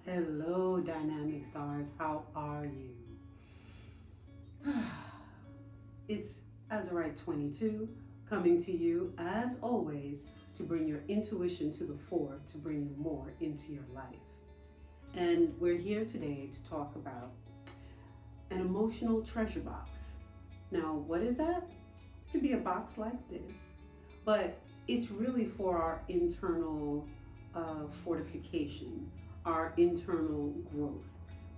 Hello, dynamic stars. How are you? It's Azurite 22 coming to you, as always, to bring your intuition to the fore, to bring you more into your life. And we're here today to talk about an emotional treasure box. Now, what is that? It could be a box like this, but it's really for our internal fortification, our internal growth,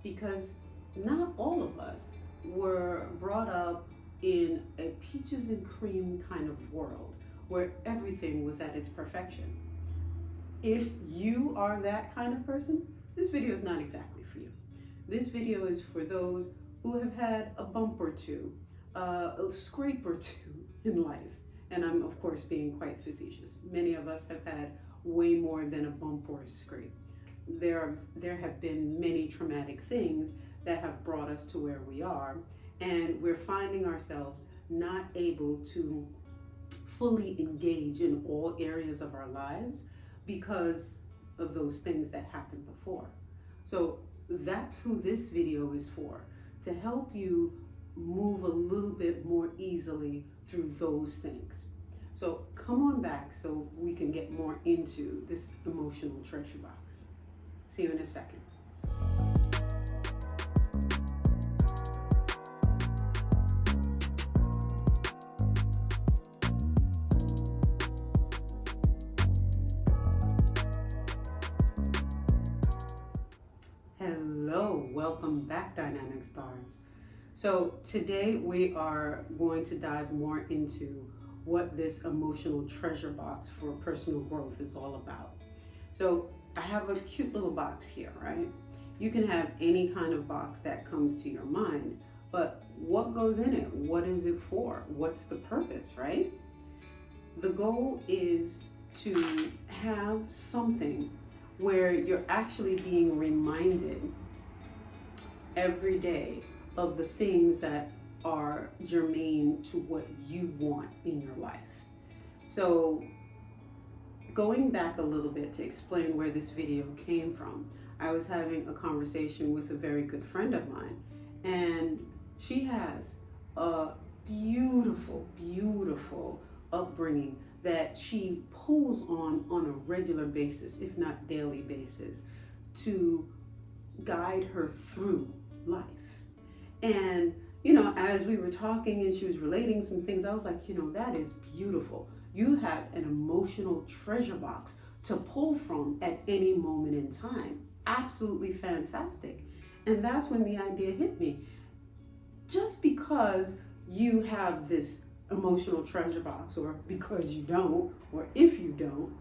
because not all of us were brought up in a peaches and cream kind of world where everything was at its perfection. If you are that kind of person, this video is not exactly for you. This video is for those who have had a bump or two, a scrape or two in life. And I'm, of course, being quite facetious. Many of us have had way more than a bump or a scrape. There have been many traumatic things that have brought us to where we are, and we're finding ourselves not able to fully engage in all areas of our lives because of those things that happened before. So that's who this video is for, to help you move a little bit more easily through those things. So come on back so we can get more into this emotional treasure box. See you in a second. Hello, welcome back, Dynamic Stars. So today we are going to dive more into what this emotional treasure box for personal growth is all about. So I have a cute little box here, right? You can have any kind of box that comes to your mind, but what goes in it? What is it for? What's the purpose, right? The goal is to have something where you're actually being reminded every day of the things that are germane to what you want in your life. So going back a little bit to explain where this video came from, I was having a conversation with a very good friend of mine, and she has a beautiful, beautiful upbringing that she pulls on a regular basis, if not daily basis, to guide her through life. And as we were talking and she was relating some things, I was like, that is beautiful. You have an emotional treasure box to pull from at any moment in time. Absolutely fantastic. And that's when the idea hit me. Just because you have this emotional treasure box, or because you don't, or if you don't,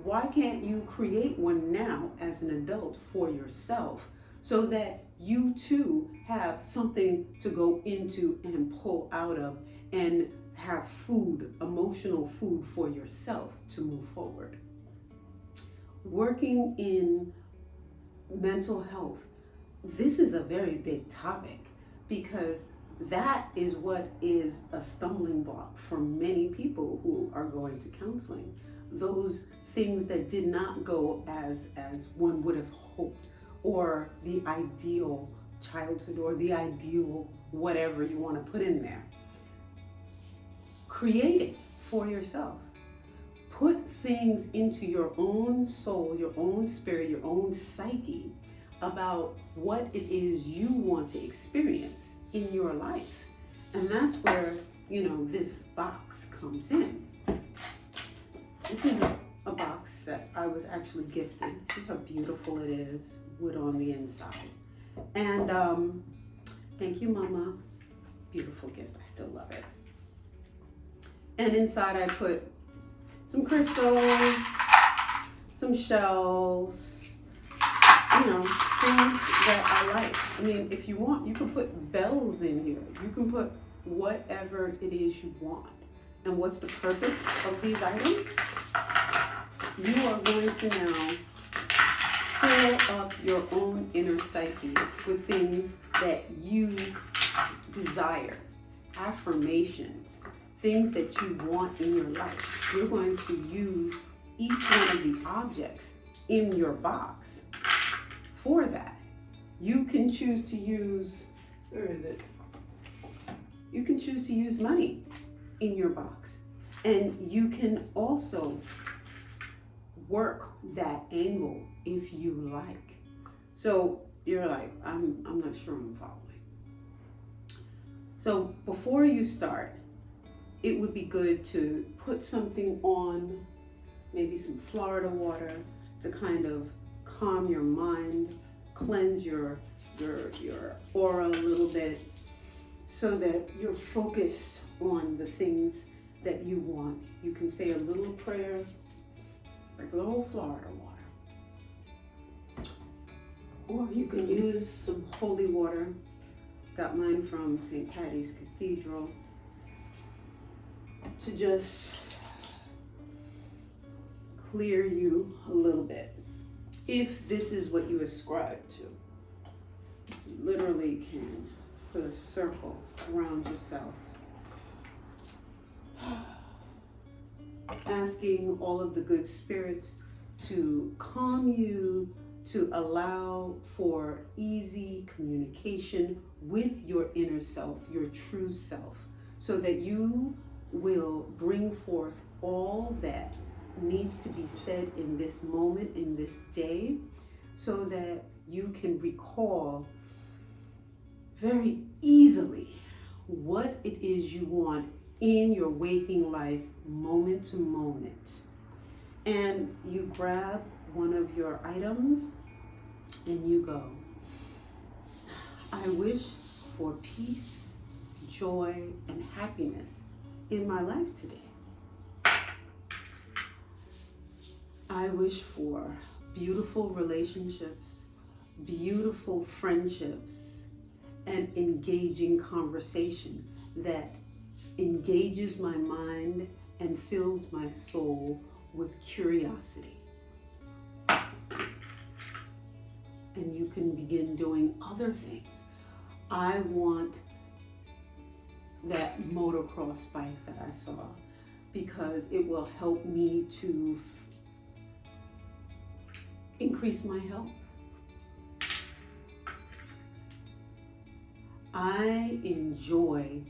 why can't you create one now as an adult for yourself, so that you too have something to go into and pull out of and have food, emotional food for yourself to move forward. Working in mental health, this is a very big topic, because that is what is a stumbling block for many people who are going to counseling. Those things that did not go as one would have hoped, or the ideal childhood, or the ideal whatever you want to put in there. Create it for yourself. Put things into your own soul, your own spirit, your own psyche about what it is you want to experience in your life. And that's where, this box comes in. This is a box that I was actually gifted. See how beautiful it is, wood on the inside. And thank you, Mama. Beautiful gift, I still love it. And inside I put some crystals, some shells, things that I like. I mean, if you want, you can put bells in here. You can put whatever it is you want. And what's the purpose of these items? You are going to now fill up your own inner psyche with things that you desire, affirmations, things that you want in your life. You're going to use each one of the objects in your box for that, you can choose to use, where is it? You can choose to use money in your box. And you can also work that angle if you like. So you're like, I'm not sure I'm following. So before you start, it would be good to put something on, maybe some Florida water to kind of calm your mind, cleanse your aura a little bit, so that you're focused on the things that you want. You can say a little prayer, regular old Florida water. Or you can use some holy water. Got mine from St. Patty's Cathedral, to just clear you a little bit. If this is what you ascribe to, you literally can put a circle around yourself, asking all of the good spirits to calm you, to allow for easy communication with your inner self, your true self, so that you will bring forth all that needs to be said in this moment, in this day, so that you can recall very easily what it is you want in your waking life, moment to moment. And you grab one of your items and you go, I wish for peace, joy, and happiness in my life today. I wish for beautiful relationships, beautiful friendships, and engaging conversation that engages my mind and fills my soul with curiosity. And you can begin doing other things. I want that motocross bike that I saw, because it will help me to increase my health. I enjoy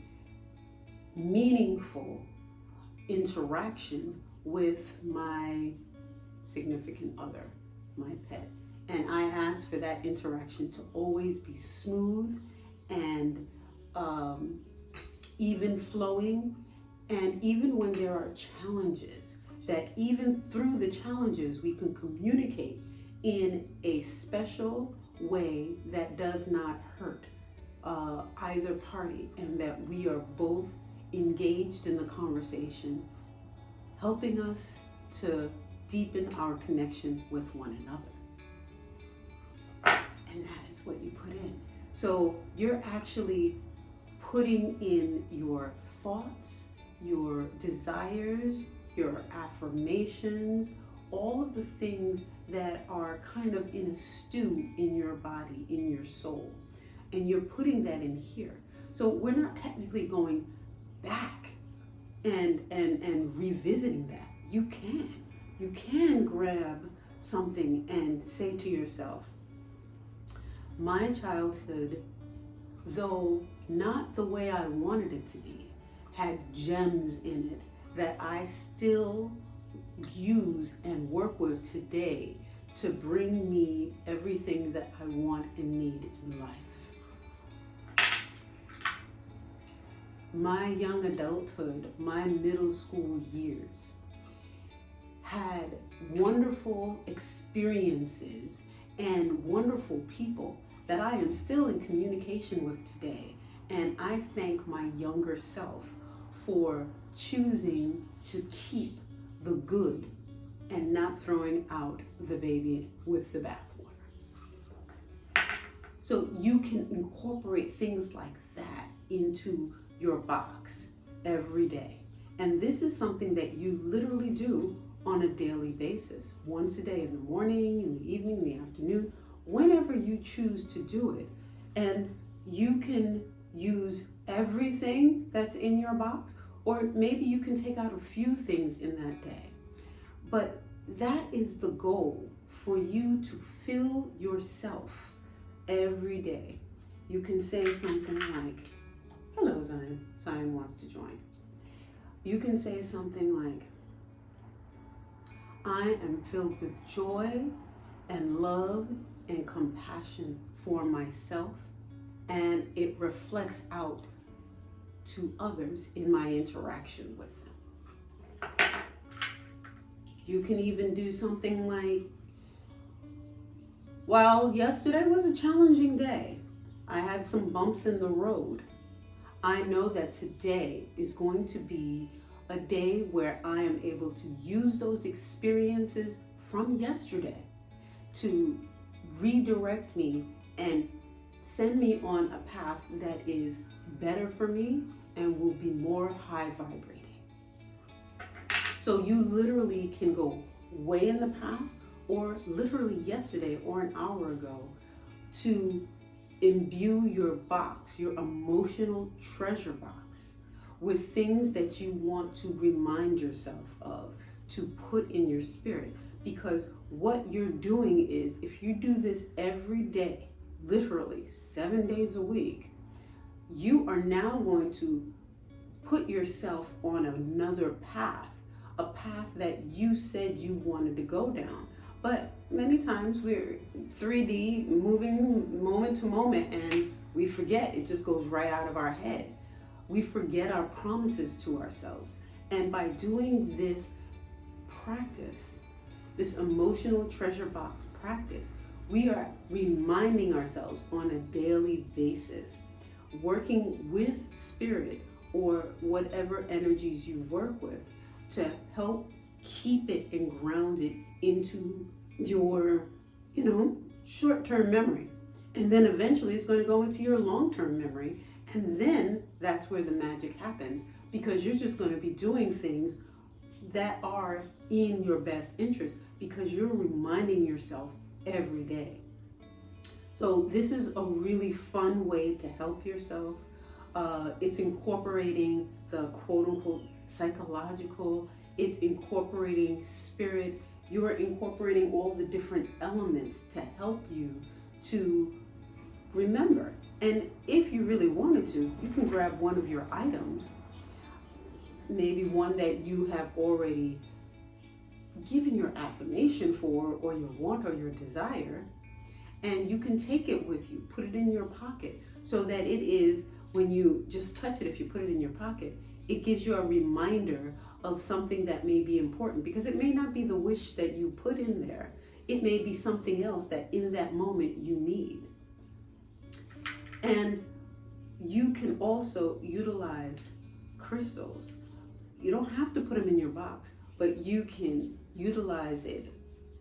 meaningful interaction with my significant other, my pet. And I ask for that interaction to always be smooth and even flowing. And even when there are challenges, that even through the challenges, we can communicate in a special way that does not hurt either party, and that we are both engaged in the conversation, helping us to deepen our connection with one another. And that is what you put in. So you're actually putting in your thoughts, your desires, your affirmations, all of the things that are kind of in a stew in your body, in your soul. And you're putting that in here. So we're not technically going back and revisiting that. You can grab something and say to yourself, my childhood, though not the way I wanted it to be, had gems in it that I still use and work with today to bring me everything that I want and need in life. My young adulthood, my middle school years, had wonderful experiences and wonderful people that I am still in communication with today. And I thank my younger self for choosing to keep the good and not throwing out the baby with the bathwater. So you can incorporate things like that into your box every day. And this is something that you literally do on a daily basis, once a day, in the morning, in the evening, in the afternoon, whenever you choose to do it. And you can use everything that's in your box, or maybe you can take out a few things in that day. But that is the goal for you to fill yourself every day. You can say something like, hello, Zion. Zion wants to join. You can say something like, I am filled with joy and love and compassion for myself, and it reflects out to others in my interaction with them. You can even do something like, while yesterday was a challenging day, I had some bumps in the road. I know that today is going to be a day where I am able to use those experiences from yesterday to redirect me and send me on a path that is better for me and will be more high vibrating. So you literally can go way in the past or literally yesterday or an hour ago to imbue your box, your emotional treasure box, with things that you want to remind yourself of, to put in your spirit. Because what you're doing is, if you do this every day, literally 7 days a week, you are now going to put yourself on another path, a path that you said you wanted to go down. But many times we're 3D, moving moment to moment, and we forget. It just goes right out of our head. We forget our promises to ourselves. And by doing this practice, this emotional treasure box practice, we are reminding ourselves on a daily basis, working with spirit or whatever energies you work with to help keep it and ground it into your, short-term memory. And then eventually it's going to go into your long-term memory. And then that's where the magic happens, because you're just going to be doing things that are in your best interest because you're reminding yourself every day. So this is a really fun way to help yourself. It's incorporating the quote-unquote psychological, it's incorporating spirit, you're incorporating all the different elements to help you to remember. And if you really wanted to, you can grab one of your items, maybe one that you have already given your affirmation for, or your want or your desire, and you can take it with you, put it in your pocket, so that it is, when you just touch it, if you put it in your pocket, it gives you a reminder of something that may be important, because it may not be the wish that you put in there. It may be something else that in that moment you need. And you can also utilize crystals. You don't have to put them in your box, but you can utilize it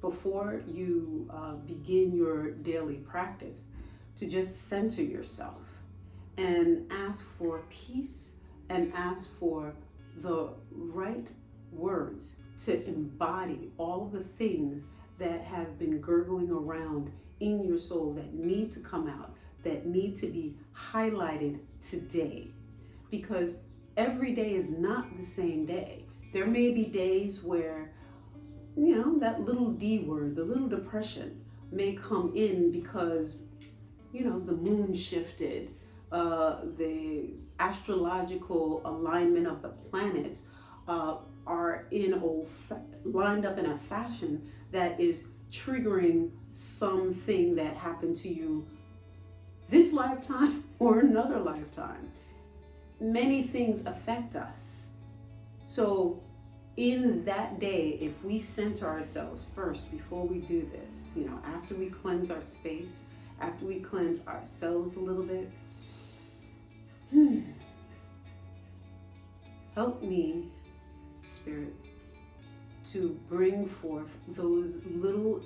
before you begin your daily practice to just center yourself and ask for peace and ask for the right words to embody all the things that have been gurgling around in your soul that need to come out, that need to be highlighted today. Because every day is not the same day. There may be days where, that little D word, the little depression may come in because, the moon shifted, the astrological alignment of the planets are lined up in a fashion that is triggering something that happened to you this lifetime or another lifetime. Many things affect us. So in that day, if we center ourselves first before we do this, after we cleanse our space, after we cleanse ourselves a little bit, help me, Spirit, to bring forth those little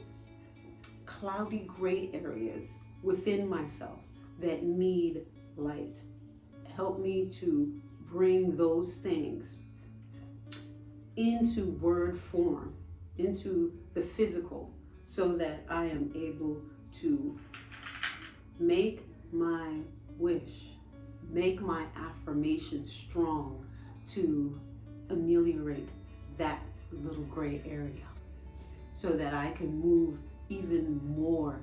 cloudy gray areas within myself that need light. Help me to bring those things into word form, into the physical, so that I am able to make my wish, make my affirmation strong to ameliorate that little gray area, so that I can move even more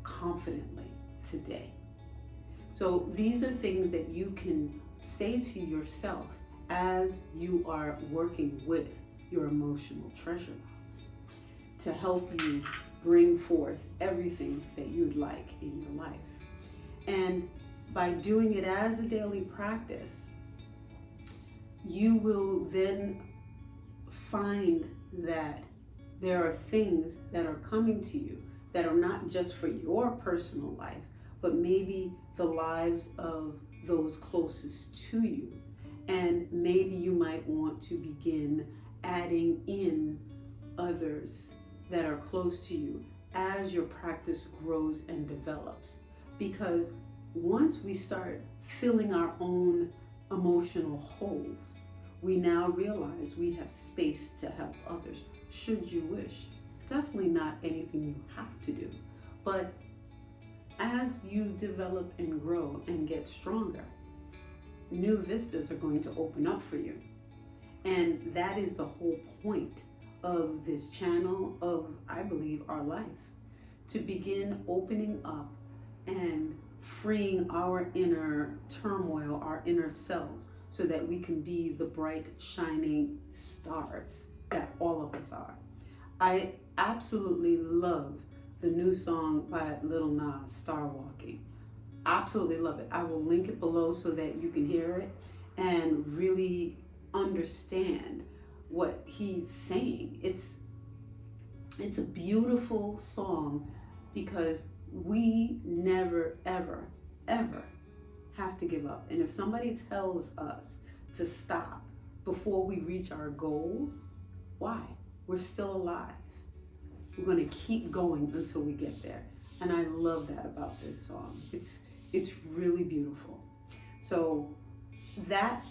confidently today. So these are things that you can say to yourself as you are working with your emotional treasure box to help you bring forth everything that you'd like in your life. And by doing it as a daily practice, you will then find that there are things that are coming to you that are not just for your personal life, but maybe the lives of those closest to you. And maybe you might want to begin adding in others that are close to you as your practice grows and develops. Because once we start filling our own emotional holes, we now realize we have space to help others, should you wish. Definitely not anything you have to do. But as you develop and grow and get stronger, new vistas are going to open up for you. And that is the whole point of this channel, of, I believe, our life. To begin opening up and freeing our inner turmoil, our inner selves, so that we can be the bright, shining stars that all of us are. I absolutely love the new song by Lil Nas, Star Walking. Absolutely love it. I will link it below so that you can hear it and really understand what he's saying. It's a beautiful song because we never, ever, ever have to give up. And if somebody tells us to stop before we reach our goals, why? We're still alive. We're going to keep going until we get there. And I love that about this song. It's really beautiful. So that,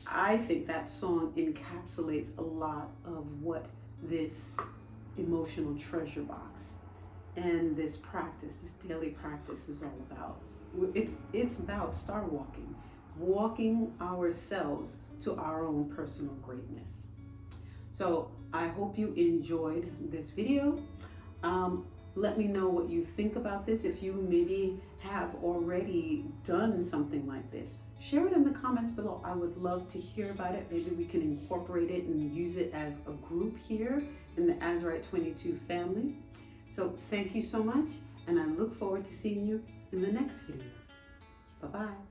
I think that song encapsulates a lot of what this emotional treasure box and this practice, this daily practice, is all about. It's about star walking ourselves to our own personal greatness. So I hope you enjoyed this video. Let me know what you think about this. If you maybe have already done something like this, share it in the comments below. I would love to hear about it. Maybe we can incorporate it and use it as a group here in the Azurite 22 family. So thank you so much, and I look forward to seeing you in the next video. Bye-bye.